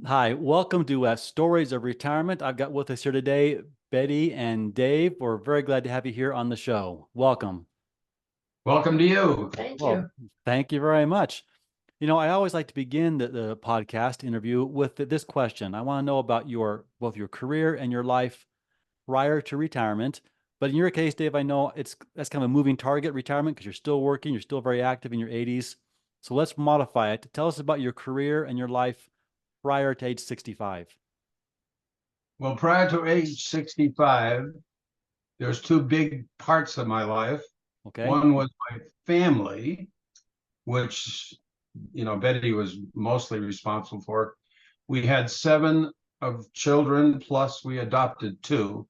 Hi, welcome to Stories of Retirement. I've got with us here today Betty and Dave. We're very glad to have you here on the show. Welcome. Welcome to you. Thank Well, you. thank you very much. I always like to begin the podcast interview with this question. I want to know about both your career and your life prior to retirement. But in your case, Dave, I know that's kind of a moving target, retirement, because you're still working, you're still very active in your 80s. So let's modify it. Tell us about your career and your life prior to age 65. Well, prior to age 65, there's two big parts of my life. Okay. One was my family, which, Betty was mostly responsible for. We had seven of children, plus we adopted two.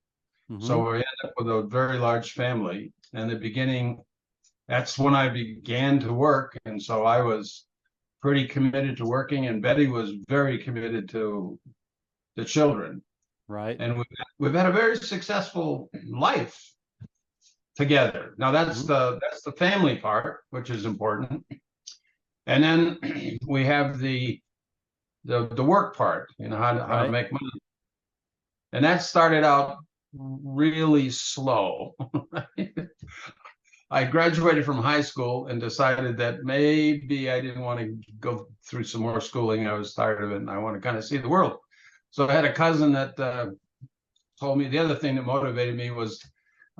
Mm-hmm. So we ended up with a very large family. In the beginning, that's when I began to work. And so I was pretty committed to working, and Betty was very committed to the children. Right. And we've had a very successful life together. Now Mhm. that's the family part, which is important. And then we have the work part, how to Right. make money. And that started out really slow. I graduated from high school and decided that maybe I didn't want to go through some more schooling. I was tired of it and I want to kind of see the world. So I had a cousin that told me the other thing that motivated me was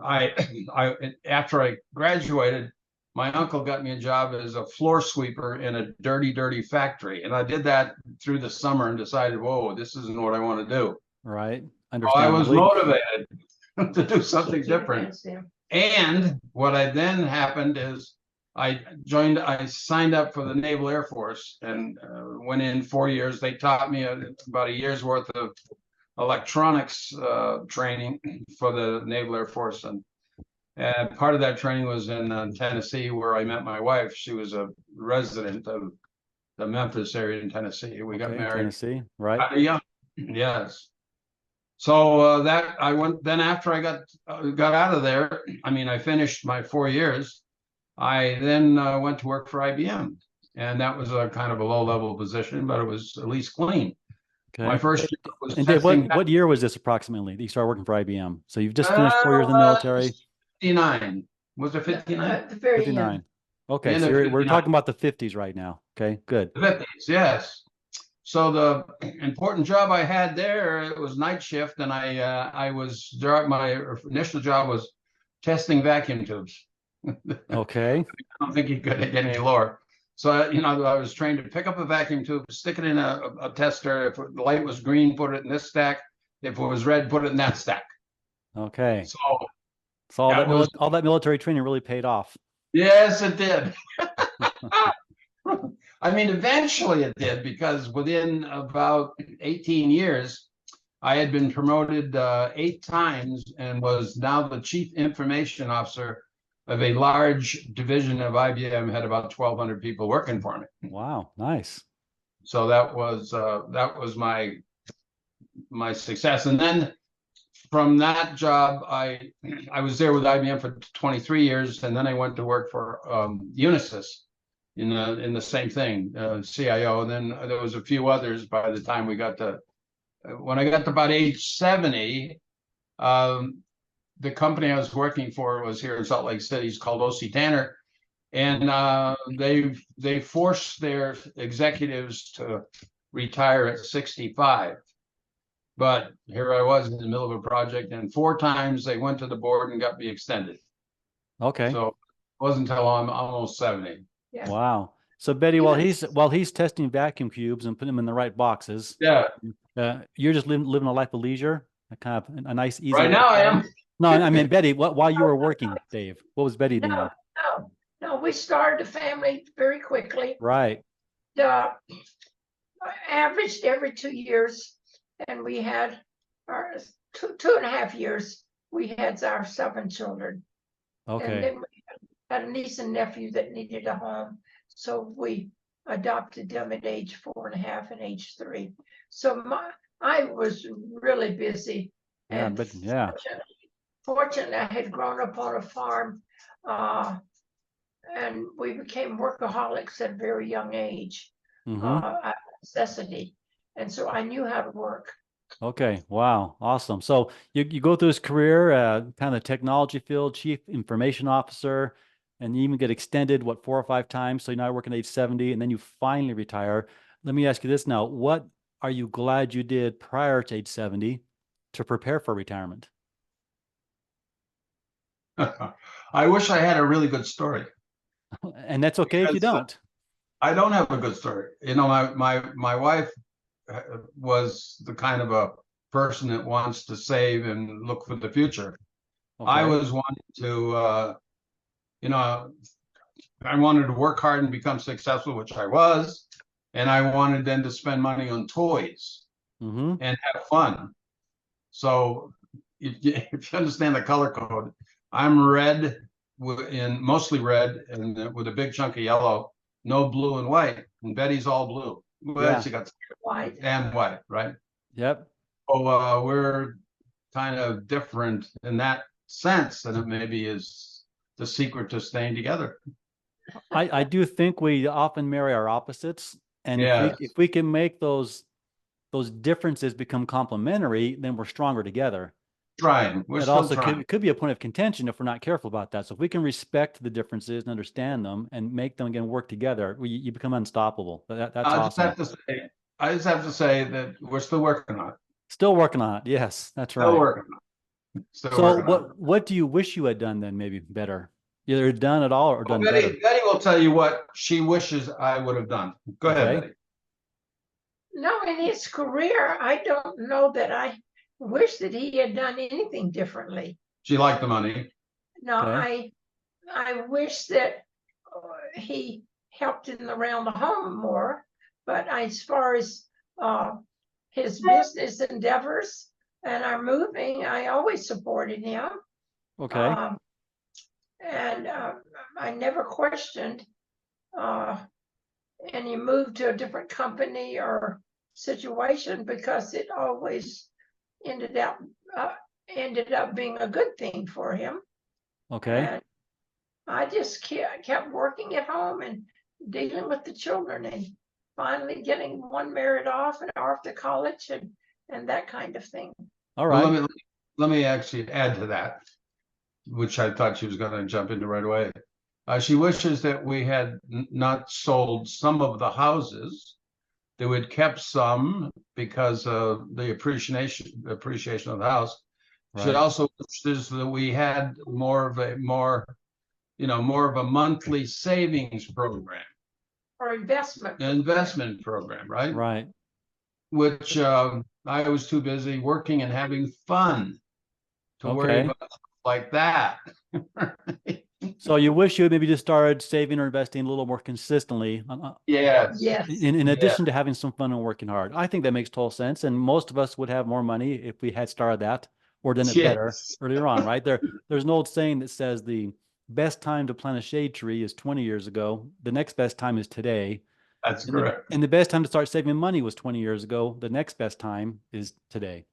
I, I after I graduated, my uncle got me a job as a floor sweeper in a dirty factory, and I did that through the summer and decided, whoa, this isn't what I want to do. Right. So I was Understandably. motivated to do something different. And what I then happened is I signed up for the Naval Air Force and went in 4 years. They taught me about a year's worth of electronics training for the Naval Air Force, and part of that training was in Tennessee, where I met my wife. She was a resident of the Memphis area in Tennessee. We got Okay. married Tennessee. Right. kind of young. Yes. So that I went. Then after I got out of there, I mean, I finished my 4 years. I then went to work for IBM, and that was a kind of a low level position, but it was at least clean. My Okay. first job was And Dave, what testing. what year was this approximately that you started working for IBM? So you've just finished 4 years in the Uh, military. 59. Was it 59? At the very end. 59. The Okay. end So of we're 59. talking about the 50s right now. Okay. Good. The 50s, yes. So the important job I had there, it was night shift, and my initial job was testing vacuum tubes. I Okay. don't think you could get any lower. So, I was trained to pick up a vacuum tube, stick it in a tester. If the light was green, put it in this stack. If it was red, put it in that stack. Okay. So So that was, all that military training really paid off. yes, it did. I mean, eventually it did, because within about 18 years, I had been promoted 8 times and was now the chief information officer of a large division of IBM. Had about 1,200 people working for me. Wow. Nice. So that was my success. And then from that job, I was there with IBM for 23 years, and then I went to work for Unisys in the same thing, CIO. And then there was a few others by the time when I got to about age 70. The company I was working for was here in Salt Lake City. It's called OC Tanner, and they forced their executives to retire at 65. But here I was in the middle of a project, and 4 times they went to the board and got me extended. Okay. So it wasn't until I'm almost 70. Yeah. Wow. So Betty, while Even he's testing vacuum cubes and putting them in the right boxes, Yeah, you're just living a life of leisure, a kind of a nice, easy right now I lifestyle. am. No, I mean Betty, while you were working, Dave, what was Betty no, doing? no. We started a family very quickly. Right. Uh, Averaged every 2 years, and we had our 2.5 years. We had our 7 children, and Okay. then we had a niece and nephew that needed a home, so we adopted them at age 4.5 and age 3. So I was really busy, Yeah, and but yeah. fortunately, I had grown up on a farm, and we became workaholics at a very young age, Mm-hmm. out of necessity. And so I knew how to work. Okay. Wow. Awesome. So you go through this career, kind of the technology field, chief information officer, and you even get extended, what, 4 or 5 times. So you're now working at age 70, and then you finally retire. Let me ask you this now. What are you glad you did prior to age 70 to prepare for retirement? I wish I had a really good story. And that's okay if you Because, don't. I don't have a good story. You know, my wife was the kind of a person that wants to save and look for the future. I Okay. was wanting to, you know, I wanted to work hard and become successful, which I was, and I wanted then to spend money on toys Mm-hmm. and have fun. So if you understand the color code, I'm red in mostly red and with a big chunk of yellow, no blue and white. And Betty's all blue. Well, Yeah. she got White. and white, right? Yep. So we're kind of different in that sense, and it maybe is the secret to staying together. I do think we often marry our opposites. And Yeah, if we can make those differences become complementary, then we're stronger together. trying. We're It still also trying. could be a point of contention if we're not careful about that. So if we can respect the differences and understand them and make them again work together, you become unstoppable. That's I just awesome. have to say, I just have to say that we're still working on it. Still working on it. Yes, that's Still right. working on it. Still So working on it. what do you wish you had done then maybe better? Either done at all or Well, done better. Betty will tell you what she wishes I would have done. Go ahead, Okay. Betty. No, in his career, I don't know that I wish that he had done anything differently. She liked the money. No, Okay. I wish that he helped in around the home more, but as far as his business endeavors and our moving, I always supported him. Okay. Um, and I never questioned any move to a different company or situation because it always ended up uh, ended up being a good thing for him. Okay. And I just kept working at home and dealing with the children and finally getting one married off and off to college and that kind of thing. All Well, right. let me actually add to that, which I thought she was going to jump into right away. She wishes that we had not sold some of the houses, that we'd kept some because of the appreciation of the house. She Right. also wishes that we had more of a monthly savings program, Or investment. an investment program, right? Right. Which I was too busy working and having fun to worry Okay. about like that. So you wish you had maybe just started saving or investing a little more consistently, Yes. Yes. in Yeah. addition to having some fun and working hard. I think that makes total sense. And most of us would have more money if we had started that or done it better Yes. earlier on, right? There's an old saying that says the best time to plant a shade tree is 20 years ago. The next best time is today. That's And correct. the best time to start saving money was 20 years ago. The next best time is today.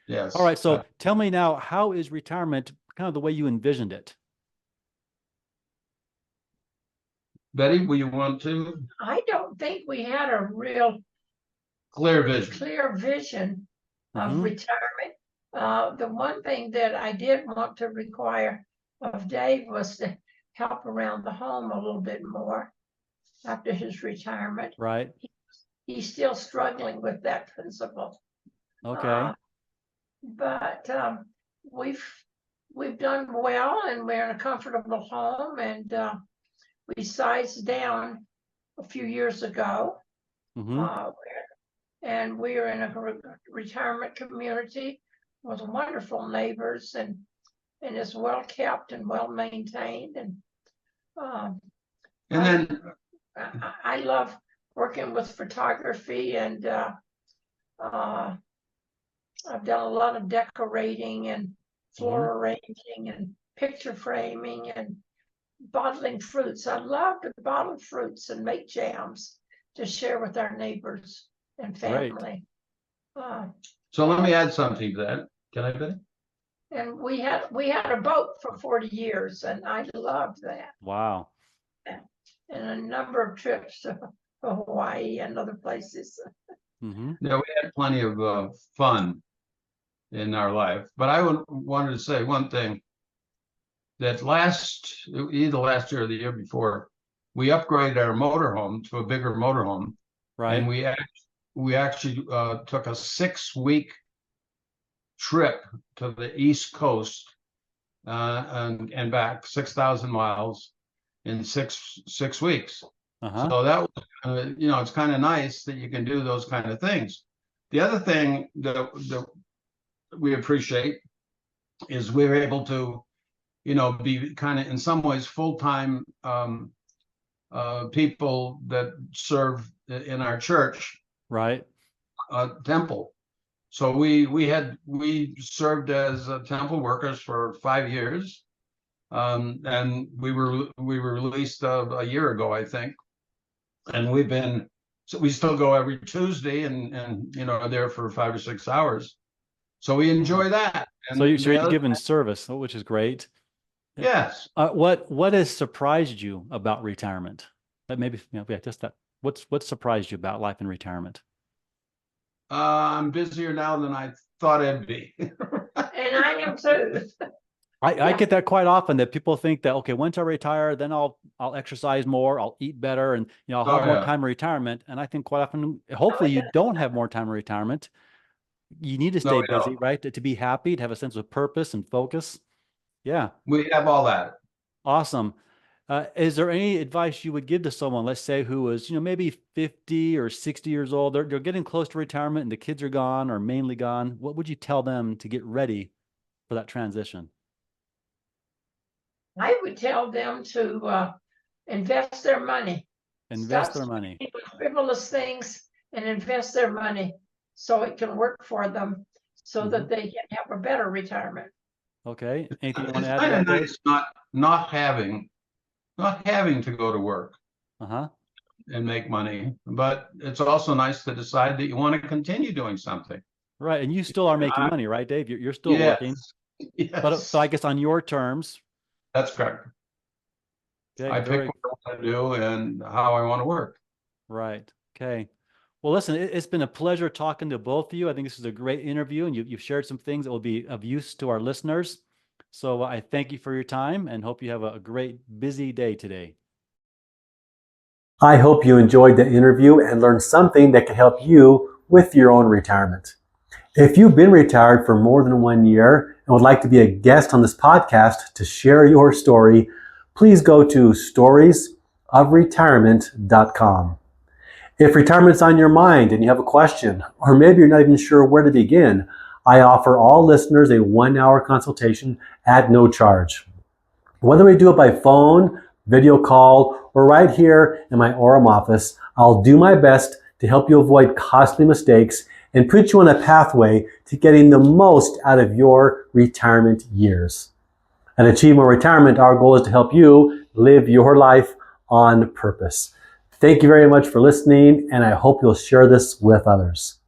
All Yes. right. So tell me now, how is retirement kind of the way you envisioned it? Betty, will you want to? I don't think we had a real Clear vision. clear vision of Mhm. retirement. The one thing that I did want to require of Dave was to help around the home a little bit more after his retirement. Right. He's still struggling with that principle. Okay. But we've done well, and we're in a comfortable home, and we sized down a few years ago. Hmm. And we are in a retirement community with wonderful neighbors, and it's well kept and well maintained. And And then I love working with photography, and I've done a lot of decorating and floor arranging and picture framing and bottling fruits. I love to bottle fruits and make jams to share with our neighbors and Great. family. so let me add something to that. Can I, Betty? And we had a boat for 40 years, and I loved that. Wow. And a number of trips to Hawaii and other places. Mm-hmm. You know, we had plenty of fun in our life. But I wanted to say one thing, that either last year or the year before, we upgraded our motorhome to a bigger motorhome, and Right. we actually took a 6-week trip to the East Coast and back 6,000 miles in six weeks. Uh-huh. So that was, you know, it's kind of nice that you can do those kind of things. The other thing that we appreciate is we're able to, you know, be kind of in some ways full-time people that serve in our church Right. temple. So we served as temple workers for 5 years, and we were released a year ago, I think, and we still go every Tuesday and you know are there for 5 or 6 hours. So we enjoy that. So And you're the other, giving service, which is great. yes, What has surprised you about retirement? That maybe, you know, yeah, just that. What surprised you about life in retirement? I'm busier now than I thought I'd be. And I am too. I Yeah. get that quite often, that people think that, okay, once I retire, then I'll exercise more, I'll eat better, and you know, I'll have Oh more yeah, time in retirement. And I think quite often, hopefully you don't have more time in retirement. You need to no, stay we busy, don't. right? To be happy, to have a sense of purpose and focus. Yeah. We have all that. Awesome. Is there any advice you would give to someone, let's say, who is, you know, maybe 50 or 60 years old, they're getting close to retirement and the kids are gone or mainly gone? What would you tell them to get ready for that transition? I would tell them to invest their money. Invest Stop their money. spending on frivolous things and invest their money so it can work for them, so Mhm. that they can have a better retirement. Okay. Anything you want It's to add to kind of that, Dave? nice not having to go to work Uh-huh. and make money, but it's also nice to decide that you want to continue doing something. Right. And you still are making I, money, right, Dave? You're still working, yes, but yes, I guess on your terms. that's correct. Okay. I pick Very what I want to do and how I want to work. right. Okay. Well, listen, it's been a pleasure talking to both of you. I think this is a great interview, and you've shared some things that will be of use to our listeners. So I thank you for your time and hope you have a great, busy day today. I hope you enjoyed the interview and learned something that can help you with your own retirement. If you've been retired for more than 1 year and would like to be a guest on this podcast to share your story, please go to storiesofretirement.com. If retirement's on your mind and you have a question, or maybe you're not even sure where to begin, I offer all listeners a 1-hour consultation at no charge. Whether we do it by phone, video call, or right here in my Orem office, I'll do my best to help you avoid costly mistakes and put you on a pathway to getting the most out of your retirement years. At Achieve More Retirement, our goal is to help you live your life on purpose. Thank you very much for listening, and I hope you'll share this with others.